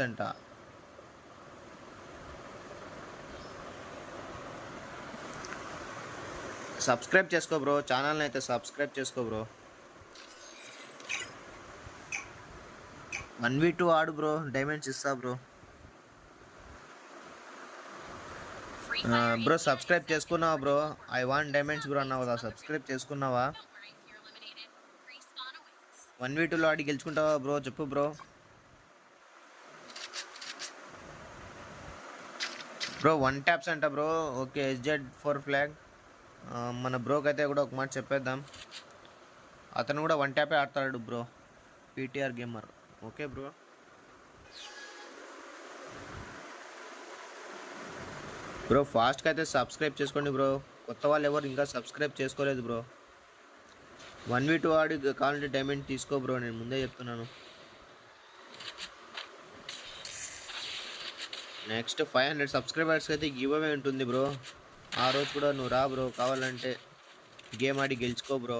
అంట. సబ్స్క్రైబ్ చేసుకో బ్రో, ఛానల్ని అయితే సబ్స్క్రైబ్ చేసుకో బ్రో. 1v2 ఆడు బ్రో, డైమండ్స్ ఇస్తా బ్రో. బ్రో సబ్స్క్రైబ్ చేసుకున్నావా bro? I want diamonds bro అన్నావు కదా, సబ్స్క్రైబ్ చేసుకున్నావా? 1v2లో ఆడి గెలుచుకుంటావా బ్రో? చెప్పు బ్రో. బ్రో 1 ట్యాప్స్ అంట బ్రో. Okay, SZ4 flag. మన బ్రోకి అయితే కూడా ఒక మాట చెప్పేద్దాం, అతను కూడా 1 ట్యాపే ఆడతాడు bro, PTR gamer. Okay bro. Bro ఫాస్ట్గా అయితే సబ్స్క్రైబ్ చేసుకోండి బ్రో, కొత్త వాళ్ళు ఎవరు ఇంకా సబ్స్క్రైబ్ చేసుకోలేదు బ్రో. 1v2 ఆడి కావాలంటే డైమండ్ తీసుకో బ్రో, నేను ముందే చెప్తున్నాను. నెక్స్ట్ 500 సబ్స్క్రైబర్స్కి అయితే గివ్ అవే ఉంటుంది బ్రో. ఆ రోజు కూడా నువ్వు రా బ్రో, కావాలంటే గేమ్ ఆడి గెలుచుకో bro.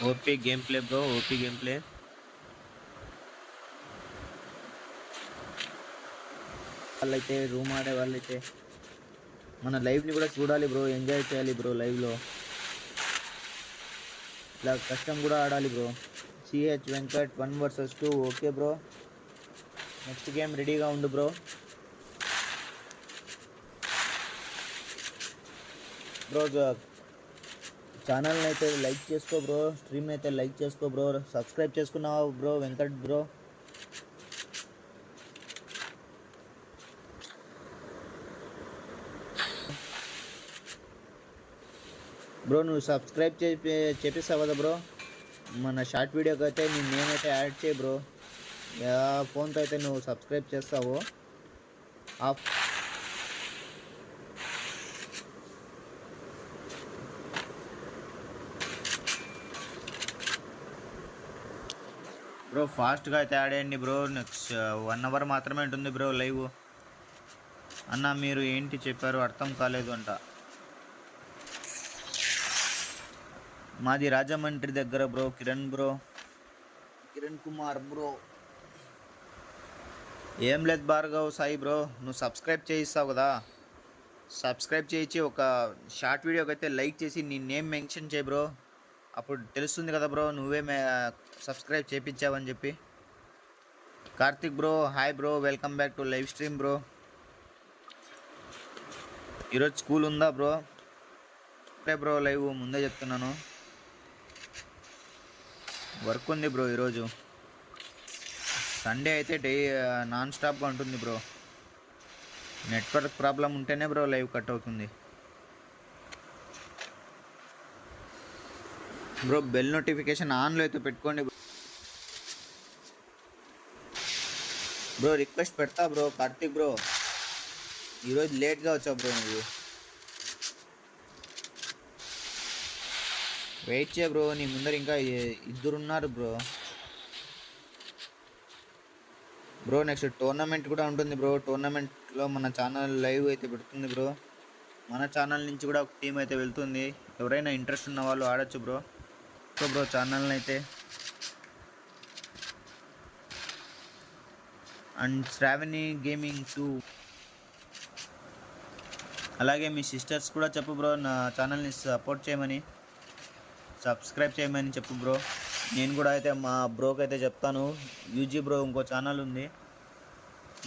OP game play bro, OP game play. వాళ్ళైతే రూమ్ ఆడే వాళ్ళైతే మన లైవ్ని కూడా చూడాలి బ్రో, ఎంజాయ్ చేయాలి బ్రో లైవ్లో. ఇలా కష్టం కూడా ఆడాలి bro. CH Venkat 1 vs 2. Okay bro, next game రెడీగా ఉండు బ్రో. బ్రో ఛానల్ని అయితే లైక్ చేసుకో బ్రో, స్ట్రీమ్ అయితే లైక్ చేసుకో బ్రో. సబ్స్క్రైబ్ చేసుకున్నావా బ్రో వెంకట్ బ్రో? బ్రో నువ్వు సబ్స్క్రైబ్ చేపిస్తావు కదా బ్రో, మన షార్ట్ వీడియోకి అయితే నీ నేమ్ అయితే యాడ్ చేయి బ్రో. ఫోన్తో అయితే నువ్వు సబ్స్క్రైబ్ చేస్తావు. బ్రో ఫాస్ట్గా అయితే ఆడేయండి బ్రో, నెక్స్ట్ 1 hour మాత్రమే ఉంటుంది బ్రో లైవ్. అన్న మీరు ఏంటి చెప్పారు అర్థం కాలేదు అంట. మాది రాజమండ్రి దగ్గర bro, Kiran bro, Kiran Kumar bro. ఏం లేదు భార్గవ్ సాయి బ్రో, నువ్వు సబ్స్క్రైబ్ చేయిస్తావు కదా, సబ్స్క్రైబ్ చేయించి ఒక షార్ట్ వీడియోకి అయితే లైక్ చేసి నీ నేమ్ మెన్షన్ చేయి బ్రో. అప్పుడు తెలుస్తుంది కదా బ్రో నువ్వే సబ్స్క్రైబ్ చేయించావని చెప్పి. Karthik bro hi bro, welcome back to live stream bro. ఈరోజు స్కూల్ ఉందా బ్రో? బ్రో లైవ్ ముందే చెప్తున్నాను, వర్క్ ఉంది బ్రో. ఈరోజు సండే అయితే నాన్ స్టాప్గా ఉంటుంది బ్రో. నెట్వర్క్ ప్రాబ్లం ఉంటేనే బ్రో లైవ్ కట్ అవుతుంది బ్రో. బెల్ నోటిఫికేషన్ ఆన్లో అయితే పెట్టుకోండి బ్రో. రిక్వెస్ట్ పెడతా బ్రో. కార్తిక్ బ్రో ఈరోజు లేట్గా వచ్చావు బ్రో, నువ్వు వెయిట్ చేయ బ్రో, నీ ముందర ఇంకా 2 ఉన్నారు బ్రో. బ్రో నెక్స్ట్ టోర్నమెంట్ కూడా ఉంటుంది బ్రో, టోర్నమెంట్లో మన ఛానల్ లైవ్ అయితే పెడుతుంది బ్రో. మన ఛానల్ నుంచి కూడా ఒక టీం అయితే వెళ్తుంది, ఎవరైనా ఇంట్రెస్ట్ ఉన్న వాళ్ళు ఆడచ్చు బ్రో. సో బ్రో ఛానల్ని అయితే అండ్ శ్రావణి గేమింగ్ 2, అలాగే మీ సిస్టర్స్ కూడా చెప్పు బ్రో నా ఛానల్ని సపోర్ట్ చేయమని, సబ్స్క్రైబ్ చేయమని చెప్పు బ్రో. నేను కూడా అయితే మా బ్రోకి అయితే చెప్తాను. యూజీ బ్రో ఇంకో ఛానల్ ఉంది,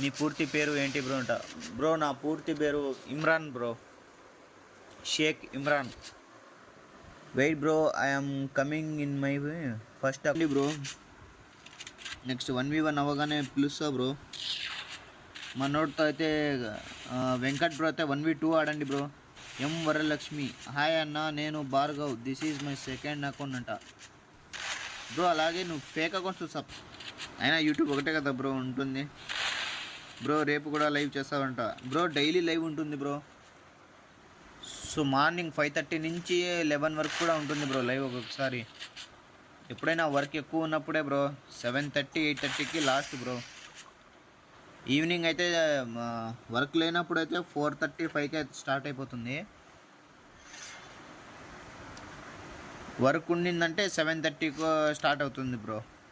నీ పూర్తి పేరు ఏంటి బ్రో అంట. బ్రో నా పూర్తి పేరు Imran bro, Shaikh Imran. Wait bro, I'm coming in my first bro. Next 1v1 అవ్వగానే పిలుస్తా బ్రో. మనోడితో అయితే వెంకట్ బ్రో అయితే 1v2 ఆడండి బ్రో. ఎం వరలక్ష్మి హాయ్ అన్న, నేను Bhargav, this is my second account అంట బ్రో. అలాగే నువ్వు ఫేక్ అకౌంట్స్ అయినా యూట్యూబ్ ఒకటే కదా బ్రో ఉంటుంది బ్రో. రేపు కూడా లైవ్ చేస్తావంట బ్రో? డైలీ లైవ్ ఉంటుంది బ్రో. సో మార్నింగ్ 5:30 నుంచి 11 వరకు కూడా ఉంటుంది బ్రో లైవ్. ఒక్కొక్కసారి ఎప్పుడైనా వర్క్ ఎక్కువ ఉన్నప్పుడే బ్రో 7:30 8:30కి లాస్ట్ బ్రో. ఈవినింగ్ అయితే వర్క్ లేనప్పుడు అయితే 4:30 5కి స్టార్ట్ అయిపోతుంది. వర్క్ ఉండిందంటే 7:30కు స్టార్ట్ అవుతుంది బ్రో.